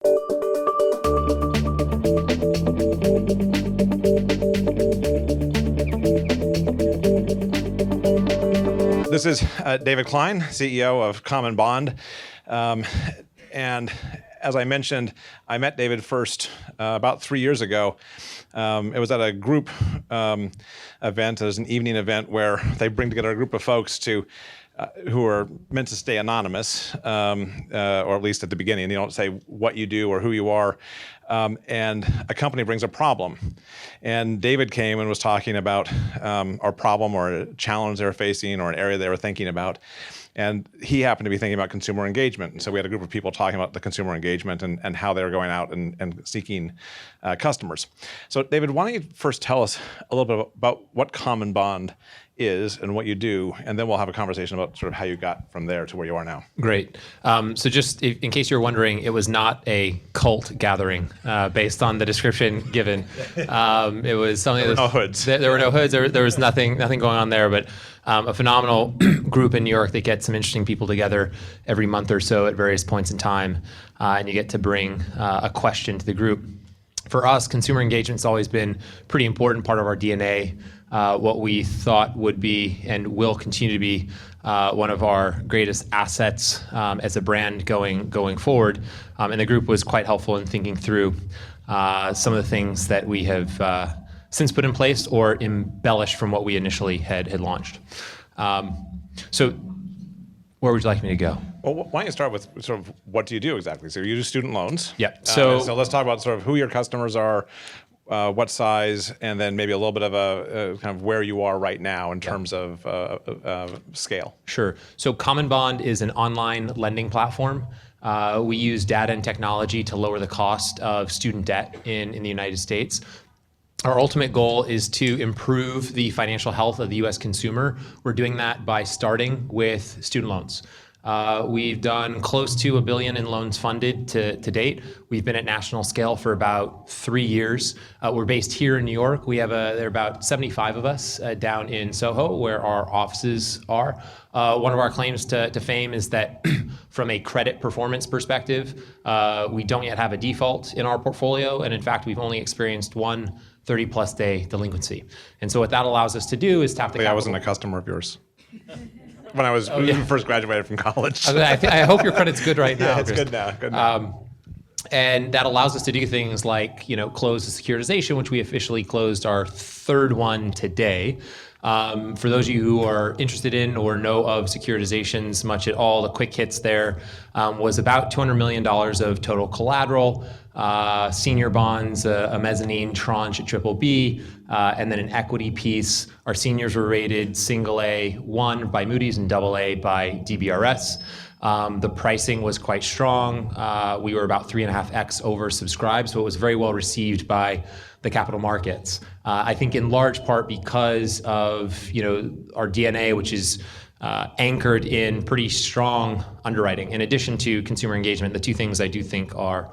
This is David Klein, CEO of CommonBond. And as I mentioned, I met David first about 3 years ago. It was at a group event. It was an evening event where they bring together a group of folks who are meant to stay anonymous, or at least at the beginning. You don't say what you do or who you are. And a company brings a problem. And David came and was talking about our problem or a challenge they were facing or an area they were thinking about. And he happened to be thinking about consumer engagement. And so we had a group of people talking about the consumer engagement and how they were going out and seeking customers. So David, why don't you first tell us a little bit about what CommonBond is and what you do, and then we'll have a conversation about sort of how you got from there to where you are now. Great. So just in case you're wondering, it was not a cult gathering based on the description given. It was something there were no hoods. There were no hoods. There was nothing going on there, but a phenomenal group in New York that gets some interesting people together every month or so at various points in time, and you get to bring a question to the group. For us, consumer engagement's always been a pretty important part of our DNA. What we thought would be and will continue to be one of our greatest assets as a brand going forward. And the group was quite helpful in thinking through some of the things that we have since put in place or embellished from what we initially had launched. So where would you like me to go? Well, why don't you start with sort of what do you do exactly? So you do student loans. Yeah. So let's talk about sort of who your customers are, what size, and then maybe a little bit of a kind of where you are right now in terms of scale. Sure. So CommonBond is an online lending platform. We use data and technology to lower the cost of student debt in the United States. Our ultimate goal is to improve the financial health of the U.S. consumer. We're doing that by starting with student loans. We've done close to $1 billion in loans funded to date. We've been at national scale for about 3 years. We're based here in New York. There are about 75 of us down in Soho, where our offices are. One of our claims to fame is that from a credit performance perspective, we don't yet have a default in our portfolio. And in fact, we've only experienced one 30-plus day delinquency. And so what that allows us to do is tap the capital. I wasn't a customer of yours. When I was first graduated from college. I hope your credit's good right now. Yeah, it's good now. And that allows us to do things like, close the securitization, which we officially closed our third one today. For those of you who are interested in or know of securitizations much at all, the quick hits there was about $200 million of total collateral, senior bonds, a mezzanine tranche at BBB, and then an equity piece. Our seniors were rated single A1 by Moody's and double A by DBRS. The pricing was quite strong. We were about 3.5x oversubscribed, so it was very well received by the capital markets. I think in large part because of our DNA, which is anchored in pretty strong underwriting. In addition to consumer engagement, the two things I do think are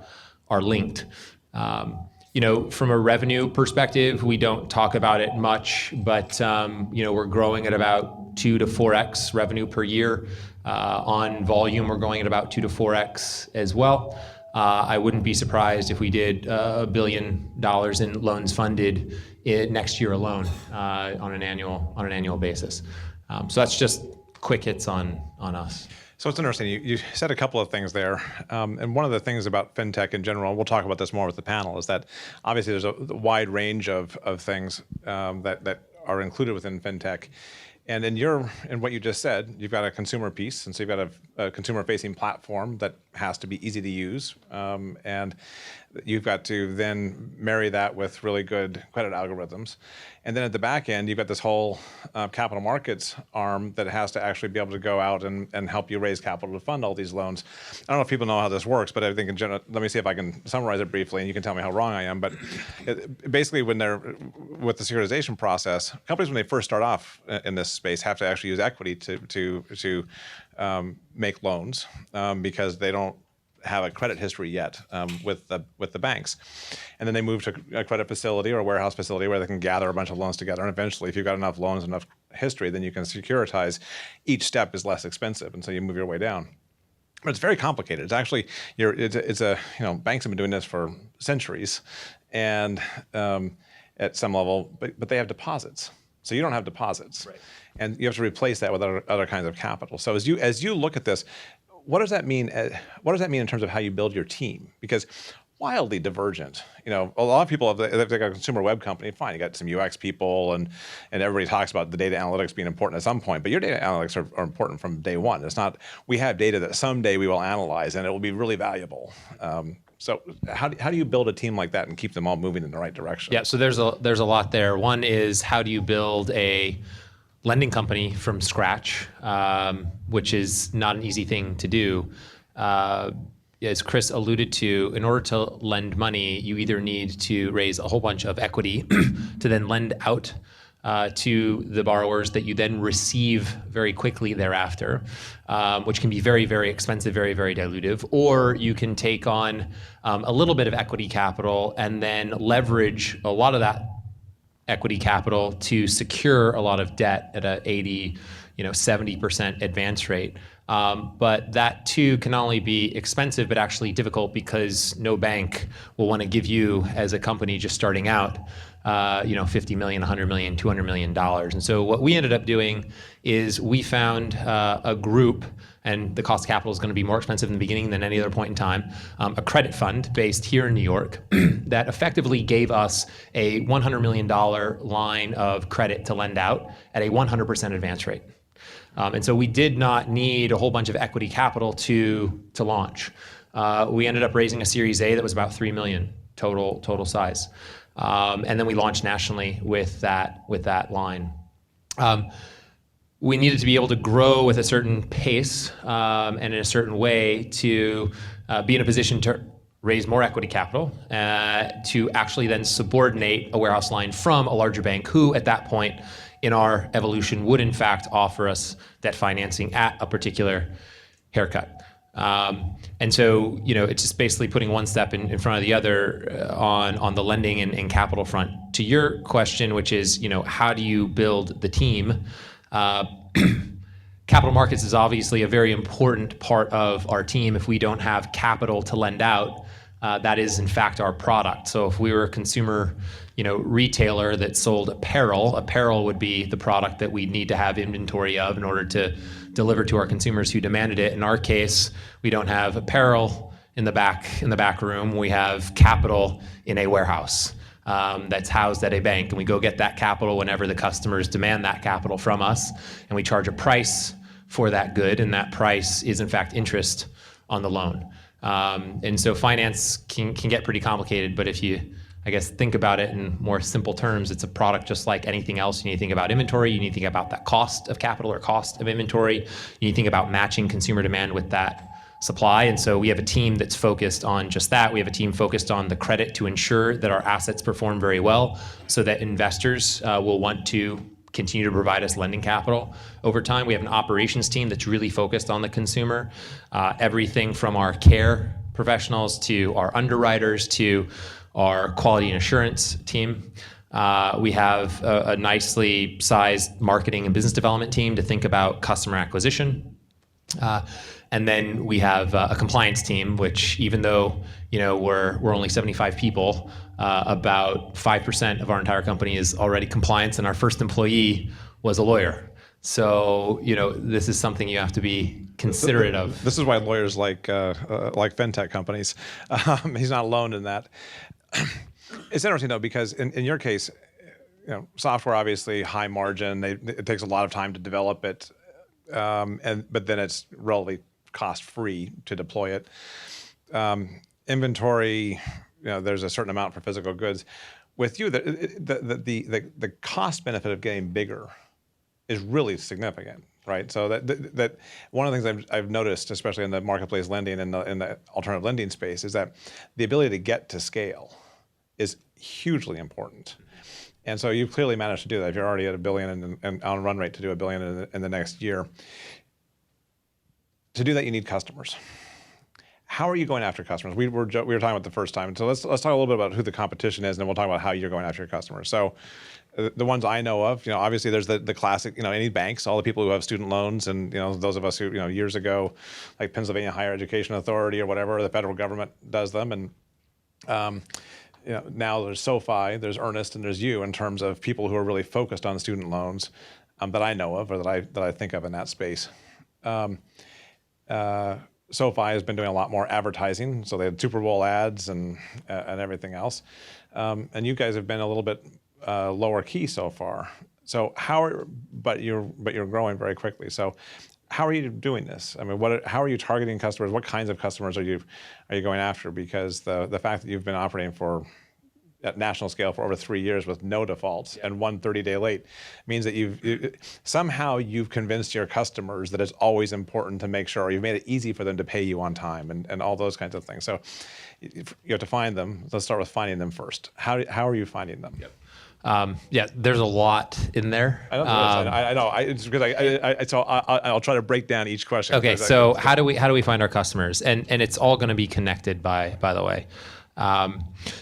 linked. From a revenue perspective, we don't talk about it much, but we're growing at about 2 to 4x revenue per year. On volume, we're going at about 2 to 4x as well. I wouldn't be surprised if we did $1 billion in loans funded next year alone on an annual basis. So that's just quick hits on us. So it's interesting. You said a couple of things there, and one of the things about fintech in general, and we'll talk about this more with the panel, is that obviously there's a wide range of things that are included within fintech. And in what you just said, you've got a consumer piece, and so you've got a consumer-facing platform that has to be easy to use, and you've got to then marry that with really good credit algorithms. And then at the back end, you've got this whole capital markets arm that has to actually be able to go out and help you raise capital to fund all these loans. I don't know if people know how this works, but I think in general, let me see if I can summarize it briefly, and you can tell me how wrong I am. But basically, when they're with the securitization process, companies when they first start off in this space have to actually use equity to make loans because they don't have a credit history yet with the banks. And then they move to a credit facility or a warehouse facility where they can gather a bunch of loans together. And eventually, if you've got enough loans, enough history, then you can securitize. Each step is less expensive, and so you move your way down. But it's very complicated. It's actually, banks have been doing this for centuries, and at some level, but they have deposits. So you don't have deposits, Right. and you have to replace that with other kinds of capital. So as you look at this, what does that mean? What does that mean in terms of how you build your team? Because wildly divergent. A lot of people, if they got a consumer web company, fine, you got some UX people, and everybody talks about the data analytics being important at some point, but your data analytics are important from day one. It's not, we have data that someday we will analyze and it will be really valuable. So how do you build a team like that and keep them all moving in the right direction? Yeah, so there's a lot there. One is, how do you build a lending company from scratch, which is not an easy thing to do. As Chris alluded to, in order to lend money, you either need to raise a whole bunch of equity to then lend out to the borrowers that you then receive very quickly thereafter, which can be very, very expensive, very, very dilutive. Or you can take on a little bit of equity capital and then leverage a lot of that equity capital to secure a lot of debt at a 80, 70% advance rate. But that too can not only be expensive, but actually difficult, because no bank will want to give you, as a company just starting out, $50 million, $100 million, $200 million. And so what we ended up doing is we found a group, and the cost of capital is going to be more expensive in the beginning than any other point in time, a credit fund based here in New York that effectively gave us a $100 million line of credit to lend out at a 100% advance rate. And so we did not need a whole bunch of equity capital to launch. We ended up raising a Series A that was about $3 million total size. And then we launched nationally with that line. We needed to be able to grow with a certain pace and in a certain way to be in a position to raise more equity capital to actually then subordinate a warehouse line from a larger bank, who at that point in our evolution would in fact offer us debt financing at a particular haircut. And so, it's just basically putting one step in front of the other on the lending and capital front. To your question, which is, how do you build the team? Capital markets is obviously a very important part of our team. If we don't have capital to lend out, that is in fact our product. So if we were a consumer, retailer that sold apparel would be the product that we need to have inventory of in order to deliver to our consumers who demanded it. In our case, we don't have apparel in the back room. We have capital in a warehouse that's housed at a bank, and we go get that capital whenever the customers demand that capital from us, and we charge a price for that good, and that price is in fact interest on the loan. And so finance can get pretty complicated, but if you, I guess, think about it in more simple terms, it's a product just like anything else. You need to think about inventory. You need to think about that cost of capital or cost of inventory. You need to think about matching consumer demand with that supply. And so we have a team that's focused on just that. We have a team focused on the credit to ensure that our assets perform very well, so that investors will want to continue to provide us lending capital over time. We have an operations team that's really focused on the consumer. Everything from our care professionals to our underwriters to our quality and assurance team. We have a nicely sized marketing and business development team to think about customer acquisition. And then we have a compliance team, which, even though we're only 75 people, about 5% of our entire company is already compliance, and our first employee was a lawyer. So this is something you have to be considerate of. This is why lawyers like fintech companies. He's not alone in that. It's interesting though, because in your case, software obviously high margin. It takes a lot of time to develop it, but then it's relatively cost free to deploy it. Inventory, there's a certain amount for physical goods. With you, the cost benefit of getting bigger is really significant, right? So that one of the things I've noticed, especially in the marketplace lending and in the alternative lending space, is that the ability to get to scale is hugely important. And so you've clearly managed to do that. If you're already at $1 billion and on run rate to do $1 billion in the next year, to do that you need customers. how are you going after customers? We were talking about the first time, so let's talk a little bit about who the competition is, and then we'll talk about how you're going after your customers. So, the ones I know of, obviously there's the classic, any banks, all the people who have student loans, and those of us who, years ago, like Pennsylvania Higher Education Authority or whatever, the federal government does them, and now there's SoFi, there's Earnest, and there's you in terms of people who are really focused on student loans that I know of or that I think of in that space. SoFi has been doing a lot more advertising, so they had Super Bowl ads and everything else. And you guys have been a little bit lower key so far. So but you're growing very quickly. So how are you doing this? I mean, how are you targeting customers? What kinds of customers are you going after? Because the fact that you've been operating at national scale for over 3 years with no defaults and one 30-day late means that somehow you've convinced your customers that it's always important to make sure, or you've made it easy for them to pay you on time and all those kinds of things. So you have to find them. Let's start with finding them first. How are you finding them? Yep. There's a lot in there. I know. It's because so I'll try to break down each question. Okay. So how do we find our customers? And it's all going to be connected by the way.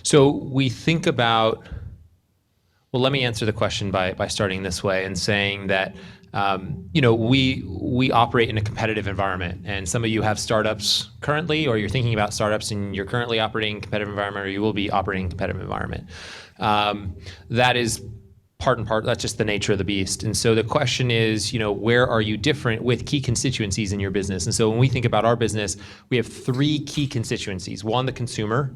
So we think about, well, let me answer the question by starting this way and saying that, we operate in a competitive environment, and some of you have startups currently, or you're thinking about startups and you're currently operating in a competitive environment, or you will be operating in a competitive environment. That is part and part, that's just the nature of the beast. And so the question is, where are you different with key constituencies in your business? And so when we think about our business, we have 3 key constituencies. 1, the consumer;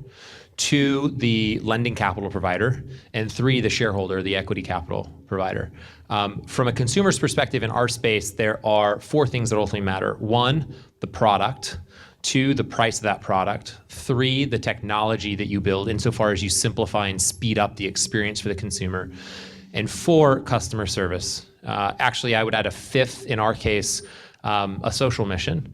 2, the lending capital provider; and 3, the shareholder, the equity capital provider. From a consumer's perspective in our space, there are 4 things that ultimately matter. 1, the product; 2, the price of that product; 3, the technology that you build insofar as you simplify and speed up the experience for the consumer; and 4, customer service. Actually, I would add a 5th, in our case, a social mission,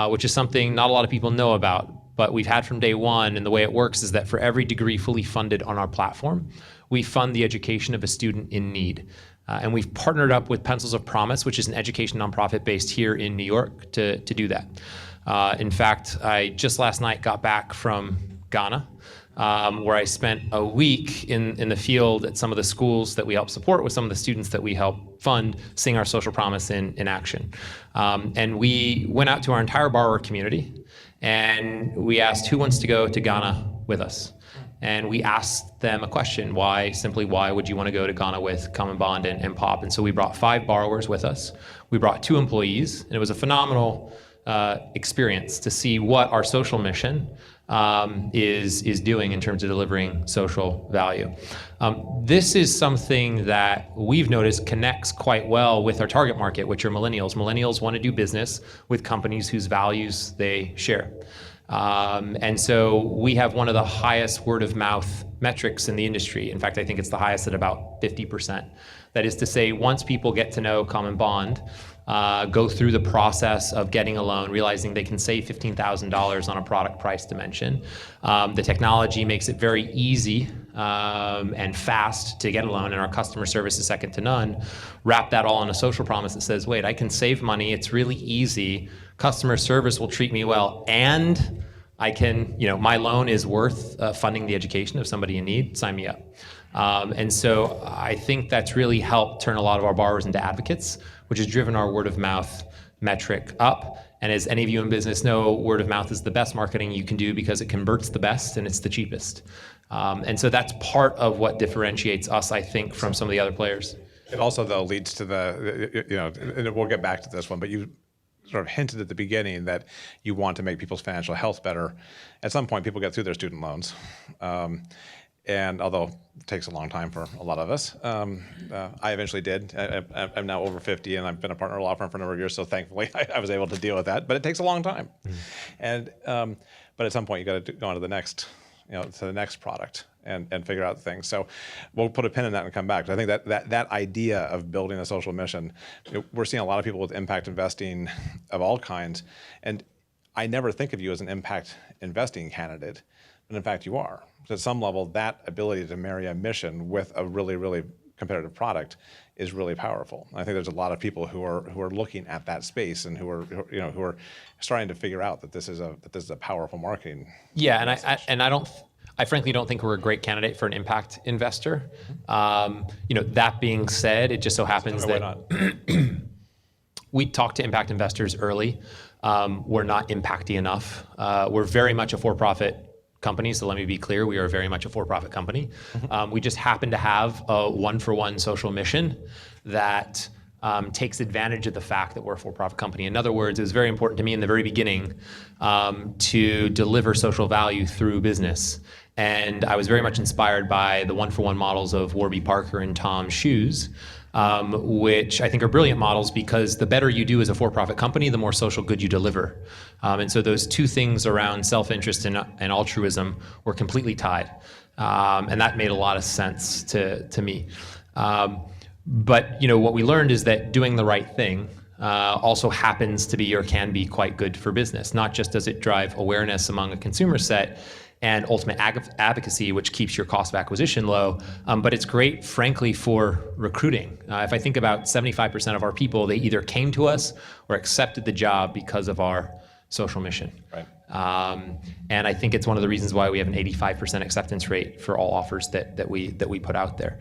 which is something not a lot of people know about, but we've had from day one. And the way it works is that for every degree fully funded on our platform, we fund the education of a student in need. And we've partnered up with Pencils of Promise, which is an education nonprofit based here in New York, to do that. In fact, I just last night got back from Ghana, where I spent a week in the field at some of the schools that we help support with some of the students that we help fund, seeing our social promise in action. And we went out to our entire borrower community, and we asked who wants to go to Ghana with us. And we asked them a question: why would you want to go to Ghana with CommonBond and POP? And so we brought 5 borrowers with us. We brought 2 employees, and it was a phenomenal experience to see what our social mission is doing in terms of delivering social value. This is something that we've noticed connects quite well with our target market, which are millennials. Millennials want to do business with companies whose values they share. And so we have one of the highest word of mouth metrics in the industry. In fact, I think it's the highest at about 50%. That is to say, once people get to know CommonBond, go through the process of getting a loan, realizing they can save $15,000 on a product price dimension. The technology makes it very easy and fast to get a loan, and our customer service is second to none. Wrap that all on a social promise that says, wait, I can save money, it's really easy, customer service will treat me well, and I can, my loan is worth funding the education of somebody in need, sign me up. And so I think that's really helped turn a lot of our borrowers into advocates, which has driven our word of mouth metric up. And as any of you in business know, word of mouth is the best marketing you can do because it converts the best and it's the cheapest. And so that's part of what differentiates us, I think, from some of the other players. It also, though, leads to and we'll get back to this one, but you sort of hinted at the beginning that you want to make people's financial health better. At some point, people get through their student loans. And although it takes a long time for a lot of us, I eventually did. I'm now over 50, and I've been a partner at a law firm for a number of years, so thankfully I was able to deal with that. But it takes a long time. And but at some point, you got to go on to the next, to the next product and figure out things. So we'll put a pin in that and come back. I think that idea of building a social mission, we're seeing a lot of people with impact investing of all kinds, and I never think of you as an impact investing candidate, but in fact you are. So at some level, that ability to marry a mission with a really, really competitive product is really powerful. I think there's a lot of people who are looking at that space and who are starting to figure out that this is a powerful marketing. Yeah, and I frankly don't think we're a great candidate for an impact investor. That being said, it just so happens Why that not? we talk to impact investors early. We're not impacty enough. We're very much a for-profit company, so let me be clear, we are very much a for-profit company. We just happen to have a one-for-one social mission that takes advantage of the fact that we're a for-profit company. In other words, it was very important to me in the very beginning to deliver social value through business. And I was very much inspired by the one-for-one models of Warby Parker and Tom Shoes, which I think are brilliant models because the better you do as a for-profit company, the more social good you deliver. And so those two things around self-interest and altruism were completely tied. And that made a lot of sense to me. But what we learned is that doing the right thing also happens to be or can be quite good for business. Not just does it drive awareness among a consumer set and ultimate advocacy, which keeps your cost of acquisition low, but it's great, frankly, for recruiting. If I think about 75% of our people, they either came to us or accepted the job because of our social mission. Right. And I think it's one of the reasons why we have an 85% acceptance rate for all offers that we put out there.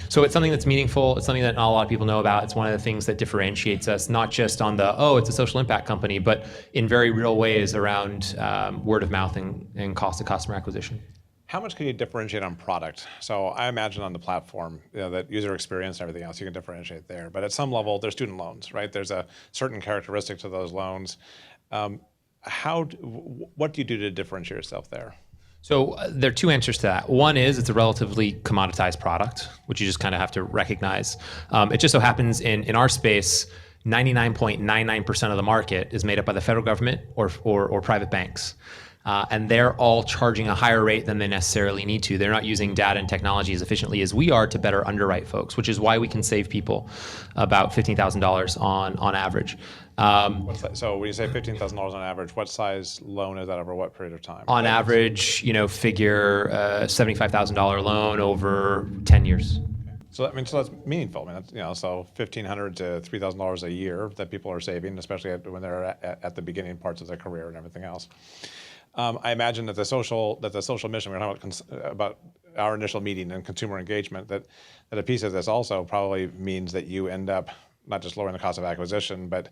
So it's something that's meaningful. It's something that not a lot of people know about. It's one of the things that differentiates us, not just on it's a social impact company, but in very real ways around word of mouth and cost of customer acquisition. How much can you differentiate on product? So I imagine on the platform, that user experience and everything else, you can differentiate there. But at some level, they're student loans, right? There's a certain characteristic to those loans. What do you do to differentiate yourself there? So there are two answers to that. One is it's a relatively commoditized product, which you just kind of have to recognize. It just so happens in our space, 99.99% of the market is made up by the federal government or private banks. And they're all charging a higher rate than they necessarily need to. They're not using data and technology as efficiently as we are to better underwrite folks, which is why we can save people about $15,000 on average. So when you say $15,000 on average, what size loan is that over what period of time? On average, figure $75,000 loan over 10 years. So that's meaningful. I mean, so $1,500 to $3,000 a year that people are saving, especially when they're at the beginning parts of their career and everything else. I imagine that the social mission, we're talking about our initial meeting and consumer engagement, that a piece of this also probably means that you end up not just lowering the cost of acquisition, but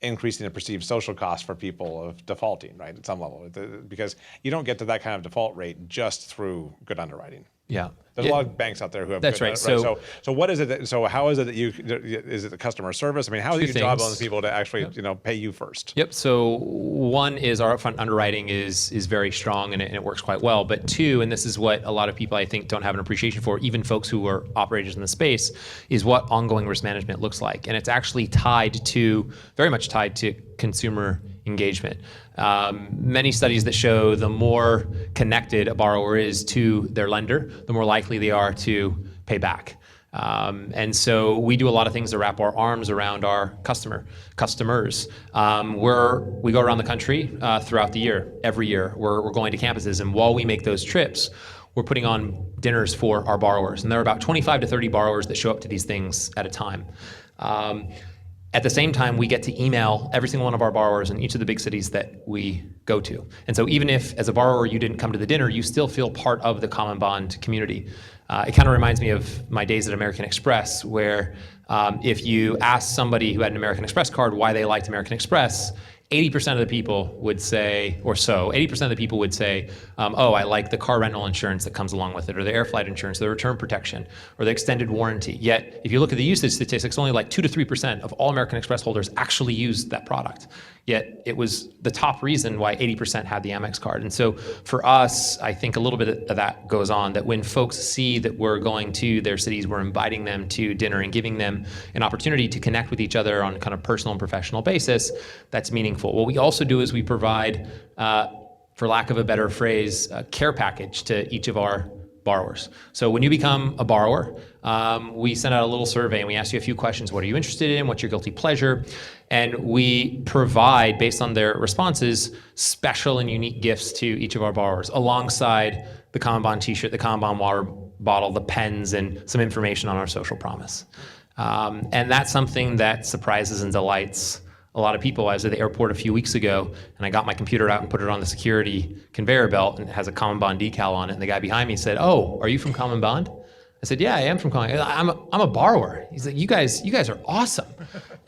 increasing the perceived social cost for people of defaulting, right, at some level, because you don't get to that kind of default rate just through good underwriting. Yeah. There's a lot of banks out there who have. That's good, right. So what is it? So how is it that is it the customer service? I mean, how is your job on the people to actually pay you first? Yep. So one is our upfront underwriting is very strong and it works quite well. But two, and this is what a lot of people I think don't have an appreciation for, even folks who are operators in the space, is what ongoing risk management looks like, and it's actually very much tied to consumer engagement. Many studies that show the more connected a borrower is to their lender, the more likely they are to pay back. And so we do a lot of things to wrap our arms around our customers. We go around the country throughout the year. Every year, we're going to campuses, and while we make those trips, we're putting on dinners for our borrowers. And there are about 25 to 30 borrowers that show up to these things at a time. At the same time, we get to email every single one of our borrowers in each of the big cities that we go to. And so even if, as a borrower, you didn't come to the dinner, you still feel part of the CommonBond community. It kind of reminds me of my days at American Express, where if you ask somebody who had an American Express card why they liked American Express, 80% of the people would say, I like the car rental insurance that comes along with it, or the air flight insurance, the return protection, or the extended warranty. Yet, if you look at the usage statistics, only like 2 to 3% of all American Express holders actually used that product. Yet, it was the top reason why 80% had the Amex card. And so for us, I think a little bit of that goes on, that when folks see that we're going to their cities, we're inviting them to dinner and giving them an opportunity to connect with each other on kind of personal and professional basis, that's meaningful. What we also do is we provide, for lack of a better phrase, a care package to each of our borrowers. So when you become a borrower, we send out a little survey and we ask you a few questions. What are you interested in? What's your guilty pleasure? And we provide, based on their responses, special and unique gifts to each of our borrowers, alongside the CommonBond t-shirt, the CommonBond bottle, the pens, and some information on our social promise. And that's something that surprises and delights a lot of people. I was at the airport a few weeks ago, and I got my computer out and put it on the security conveyor belt, and it has a CommonBond decal on it. And the guy behind me said, "Oh, are you from CommonBond?" I said, "Yeah, I am from CommonBond. I'm a borrower." He's like, "You guys are awesome."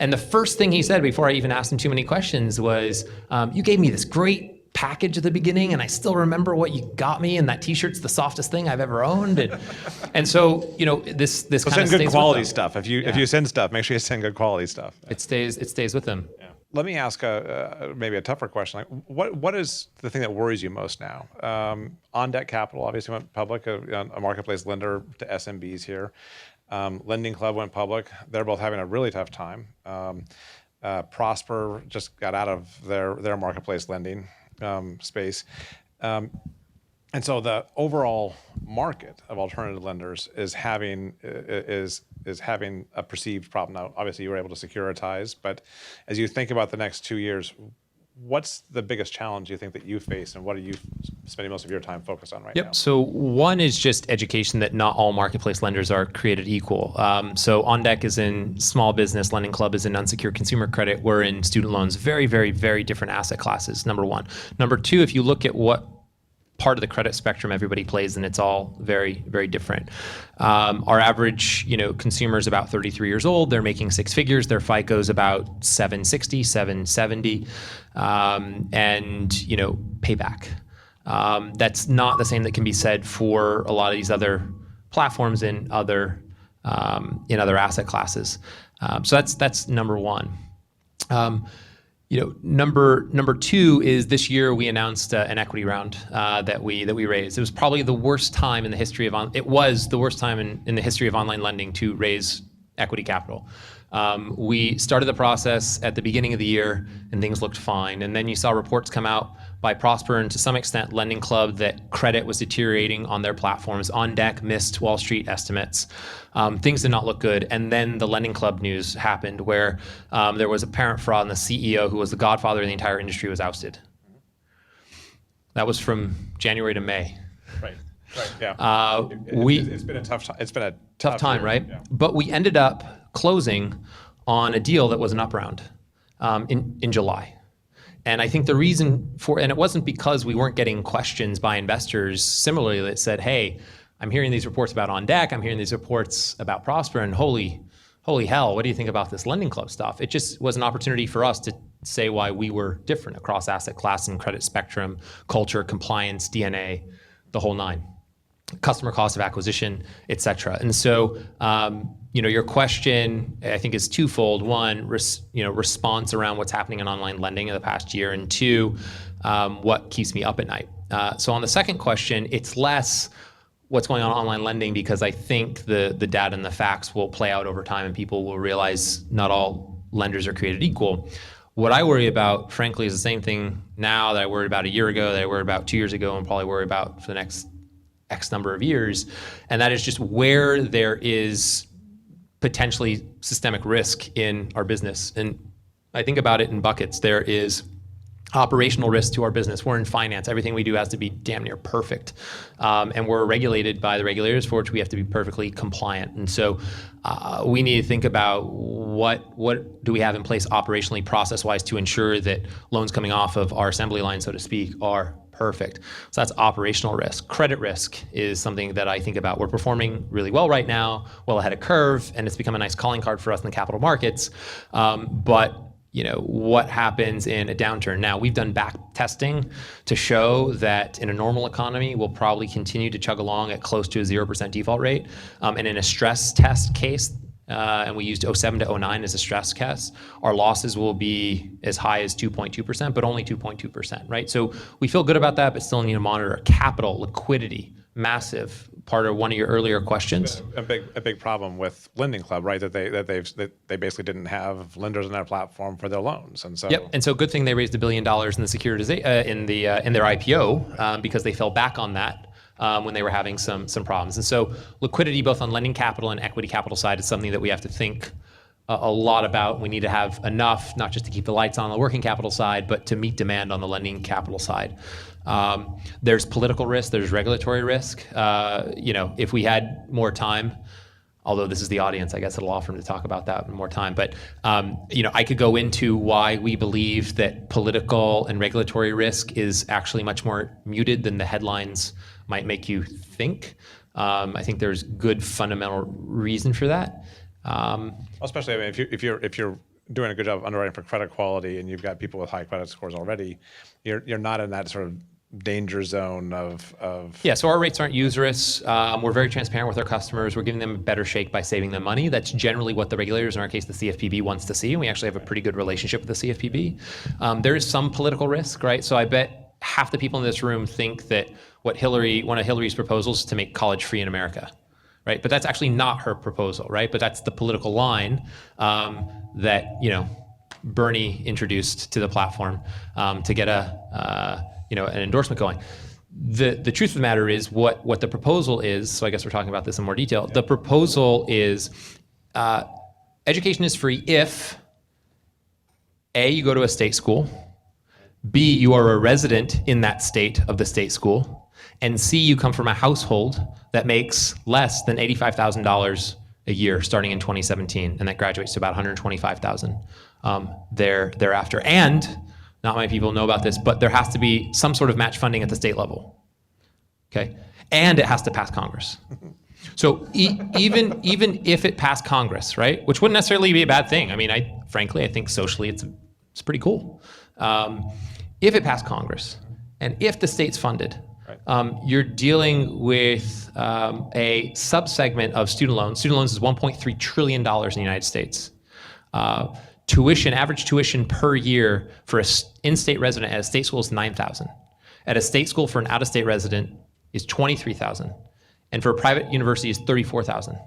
And the first thing he said before I even asked him too many questions was, "You gave me this great package at the beginning, and I still remember what you got me, and that T-shirt's the softest thing I've ever owned." And so, this kind of send stays good quality with them. stuff. If you send stuff, make sure you send good quality stuff. It stays with them. Yeah. Let me ask maybe a tougher question. Like, what is the thing that worries you most now? On deck capital obviously went public, a marketplace lender to SMBs here. Lending Club went public. They're both having a really tough time. Prosper just got out of their marketplace lending space. And so the overall market of alternative lenders is having a perceived problem. Now, obviously, you were able to securitize, but as you think about the next 2 years, what's the biggest challenge you think that you face, and what are you spending most of your time focused on right now? So one is just education that not all marketplace lenders are created equal. So On Deck is in small business, Lending Club is in unsecured consumer credit, we're in student loans. Very, very, very different asset classes, number one. Number two, if you look at what part of the credit spectrum everybody plays in, it's all very, very different. Our average, consumer is about 33 years old. They're making six figures. Their FICO is about 760, 770, and payback. That's not the same that can be said for a lot of these other platforms in other asset classes. So that's number one. Number two is this year we announced an equity round that we raised. It was probably the worst time in the history of in the history of online lending to raise equity capital. We started the process at the beginning of the year, and things looked fine. And then you saw reports come out by Prosper and to some extent Lending Club that credit was deteriorating on their platforms. On Deck missed Wall Street estimates. Things did not look good. And then the Lending Club news happened where there was apparent fraud, and the CEO, who was the godfather of the entire industry, was ousted. That was from January to May. Right. Yeah. It's been a tough time. It's been a tough time, year. right? Yeah. But we ended up closing on a deal that was an up round in July. And I think the reason and it wasn't because we weren't getting questions by investors similarly that said, "Hey, I'm hearing these reports about On Deck, I'm hearing these reports about Prosper, and holy hell, what do you think about this Lending Club stuff?" It just was an opportunity for us to say why we were different across asset class and credit spectrum, culture, compliance, DNA, the whole nine. Customer cost of acquisition, et cetera. And so, your question, I think, is twofold. One, response around what's happening in online lending in the past year, and two, what keeps me up at night. So on the second question, it's less what's going on in online lending, because I think the data and the facts will play out over time, and people will realize not all lenders are created equal. What I worry about, frankly, is the same thing now that I worried about a year ago, that I worried about 2 years ago, and probably worry about for the next X number of years, and that is just where there is potentially systemic risk in our business. And I think about it in buckets. There is operational risk to our business. We're in finance. Everything we do has to be damn near perfect. And we're regulated by the regulators, for which we have to be perfectly compliant. And so we need to think about what do we have in place operationally, process-wise, to ensure that loans coming off of our assembly line, so to speak, are perfect. So that's operational risk. Credit risk is something that I think about. We're performing really well right now, well ahead of curve, and it's become a nice calling card for us in the capital markets. But what happens in a downturn? Now, we've done back testing to show that in a normal economy, we'll probably continue to chug along at close to a 0% default rate. And in a stress test case, and we used 07 to 09 as a stress test, our losses will be as high as 2.2%, but only 2.2%, right? So we feel good about that, but still need to monitor capital, liquidity, massive part of one of your earlier questions. A big problem with Lending Club, right? That they basically didn't have lenders on their platform for their loans, and so. Yep. And so good thing they raised $1 billion in the securitization in their IPO, because they fell back on that when they were having some problems. And so liquidity, both on lending capital and equity capital side, is something that we have to think a lot about we need to have enough, not just to keep the lights on the working capital side, but to meet demand on the lending capital side. There's political risk, there's regulatory risk. If we had more time, although this is the audience, I guess it'll offer them to talk about that in more time. But I could go into why we believe that political and regulatory risk is actually much more muted than the headlines might make you think. I think there's good fundamental reason for that. Especially, if you're doing a good job of underwriting for credit quality and you've got people with high credit scores already, you're not in that sort of danger zone of. Yeah, so our rates aren't usurious. We're very transparent with our customers. We're giving them a better shake by saving them money. That's generally what the regulators, in our case, the CFPB, wants to see. And we actually have a pretty good relationship with the CFPB. There is some political risk, right? So I bet half the people in this room think that one of Hillary's proposals is to make college free in America, right? But that's actually not her proposal, right? But that's the political line that Bernie introduced to the platform to get an endorsement going. The truth of the matter is what the proposal is. So I guess we're talking about this in more detail. The proposal is education is free if A, you go to a state school, B, you are a resident in that state of the state school, and C, you come from a household that makes less than $85,000 a year starting in 2017, and that graduates to about $125,000 thereafter. And not many people know about this, but there has to be some sort of match funding at the state level, okay? And it has to pass Congress. So even if it passed Congress, right, which wouldn't necessarily be a bad thing. I mean, frankly, I think socially it's pretty cool. If it passed Congress, and if the state's funded, you're dealing with a subsegment of student loans. Student loans is $1.3 trillion in the United States. Average tuition per year for an in-state resident at a state school is $9,000. At a state school for an out-of-state resident is $23,000, and for a private university is $34,000.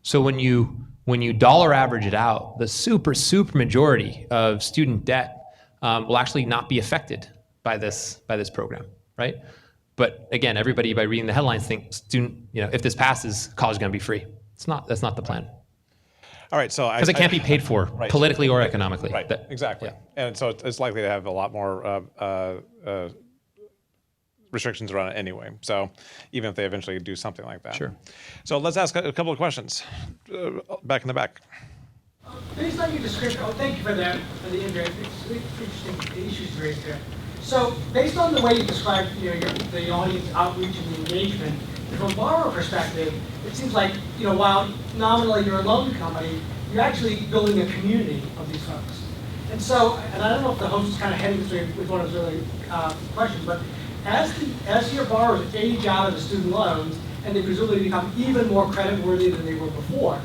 So when you dollar average it out, the super majority of student debt will actually not be affected by this program, right? But again, everybody by reading the headlines thinks if this passes, college is going to be free. That's not the plan. All right, so because it can't be paid for politically or economically. Right, exactly. Yeah. And so it's likely to have a lot more restrictions around it anyway. So even if they eventually do something like that. Sure. So let's ask a couple of questions. Back in the back. Based on your description, thank you for the interesting issues raised there. So based on the way you described the audience outreach and the engagement, from a borrower perspective, it seems like while nominally you're a loan company, you're actually building a community of these folks. And so, and I don't know if the host is kind of heading this way with one of his earlier questions, but as your borrowers age out of the student loans and they presumably become even more creditworthy than they were before,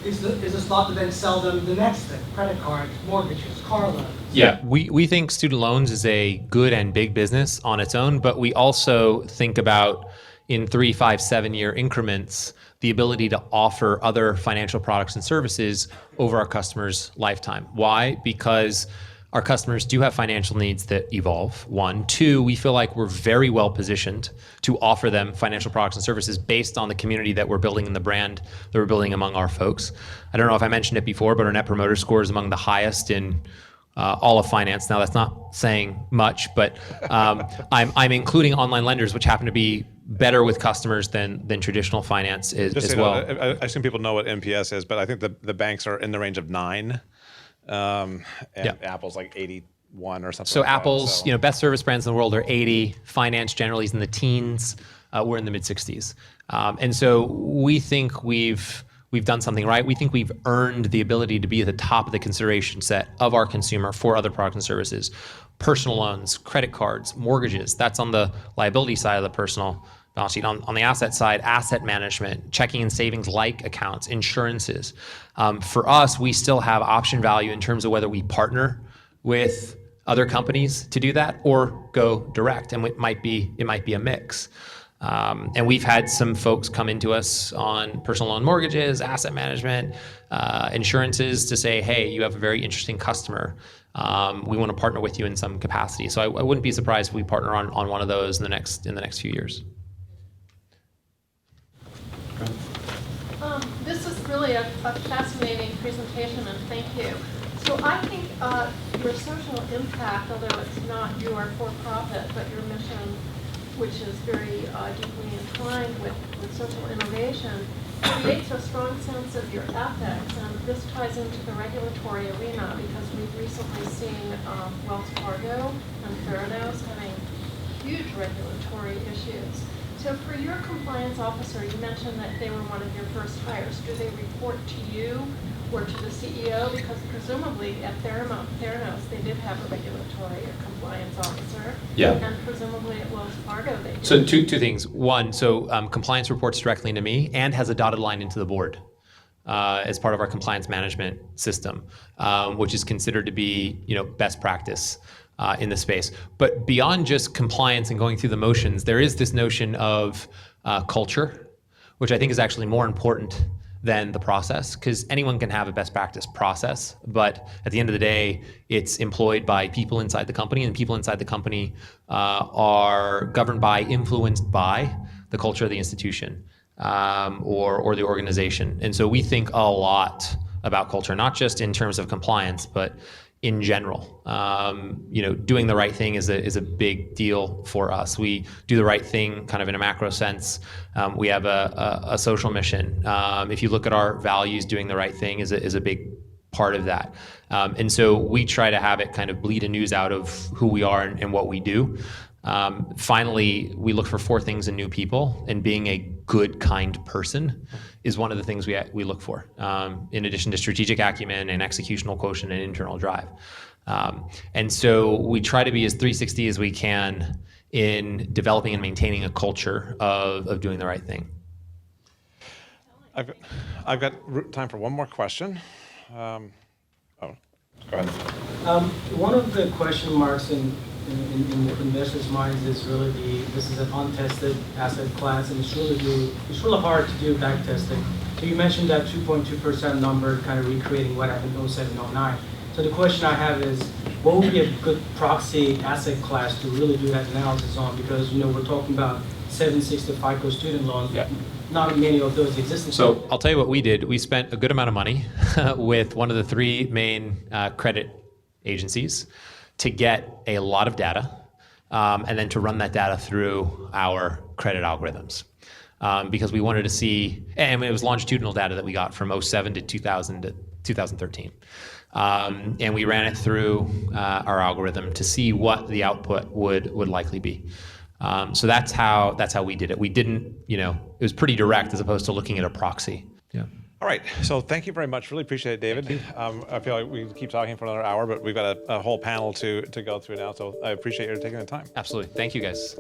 is this thought to then sell them the next thing? Credit cards, mortgages, car loans? Yeah, we think student loans is a good and big business on its own, but we also think about in 3, 5, 7 year increments, the ability to offer other financial products and services over our customers' lifetime. Why? Because our customers do have financial needs that evolve, 1. 2, we feel like we're very well positioned to offer them financial products and services based on the community that we're building and the brand that we're building among our folks. I don't know if I mentioned it before, but our Net Promoter Score is among the highest in all of finance. Now, that's not saying much, but I'm including online lenders, which happen to be better with customers than traditional finance as well. I assume people know what NPS is, but I think the banks are in the range of 9, and Apple's like 81 or something. So like Apple's, best service brands in the world are 80. Finance generally is in the teens. We're in the mid 60s, and so we think we've done something right. We think we've earned the ability to be at the top of the consideration set of our consumer for other products and services. Personal loans, credit cards, mortgages, that's on the liability side of the personal balance sheet. On the asset side, asset management, checking and savings like accounts, insurances. For us, we still have option value in terms of whether we partner with other companies to do that or go direct, and it might be a mix. And we've had some folks come into us on personal loan mortgages, asset management, insurances to say, hey, you have a very interesting customer. We want to partner with you in some capacity. So I wouldn't be surprised if we partner on one of those in the next few years. This is really really a fascinating presentation, and thank you. So I think your social impact, although it's not your for-profit, but your mission, which is very deeply entwined with social innovation, creates a strong sense of your ethics, and this ties into the regulatory arena because we've recently seen Wells Fargo and Theranos having huge regulatory issues. So for your compliance officer, you mentioned that they were one of your first hires. Do they report to you or to the CEO? Because presumably at Theranos, they did have a regulatory or compliance officer. Yeah. And presumably at Wells Fargo, they did. So two things. One, so compliance reports directly into me and has a dotted line into the board as part of our compliance management system, which is considered to be best practice in the space. But beyond just compliance and going through the motions, there is this notion of culture, which I think is actually more important than the process, because anyone can have a best practice process, but at the end of the day, it's employed by people inside the company, and people inside the company are governed by, influenced by the culture of the institution or the organization. And so we think a lot about culture, not just in terms of compliance, but in general. Doing the right thing is a big deal for us. We do the right thing kind of in a macro sense. We have a social mission. If you look at our values, doing the right thing is a big part of that. And so we try to have it kind of bleed and ooze out of who we are and what we do. Finally, we look for 4 things in new people, and being a good, kind person is one of the things we look for, in addition to strategic acumen and executional quotient and internal drive. And so we try to be as 360 as we can in developing and maintaining a culture of doing the right thing. I've got time for one more question. Go ahead. One of the question marks in investors' minds is really this is an untested asset class, and it's really hard to do back testing. So you mentioned that 2.2% number, kind of recreating what happened in 07, 09. So the question I have is, what would be a good proxy asset class to really do that analysis on? Because we're talking about 760 FICO student loans. Yeah. Not many of those exist. So I'll tell you what we did. We spent a good amount of money with one of the 3 main credit agencies to get a lot of data, and then to run that data through our credit algorithms. Because we wanted to see, and it was longitudinal data that we got from 07 to 2000 to 2013. And we ran it through our algorithm to see what the output would likely be. So that's how we did it. We didn't, it was pretty direct as opposed to looking at a proxy. Yeah. All right, so thank you very much. Really appreciate it, David. I feel like we keep talking for another hour, but we've got a whole panel to go through now, so I appreciate you taking the time. Absolutely. Thank you, guys.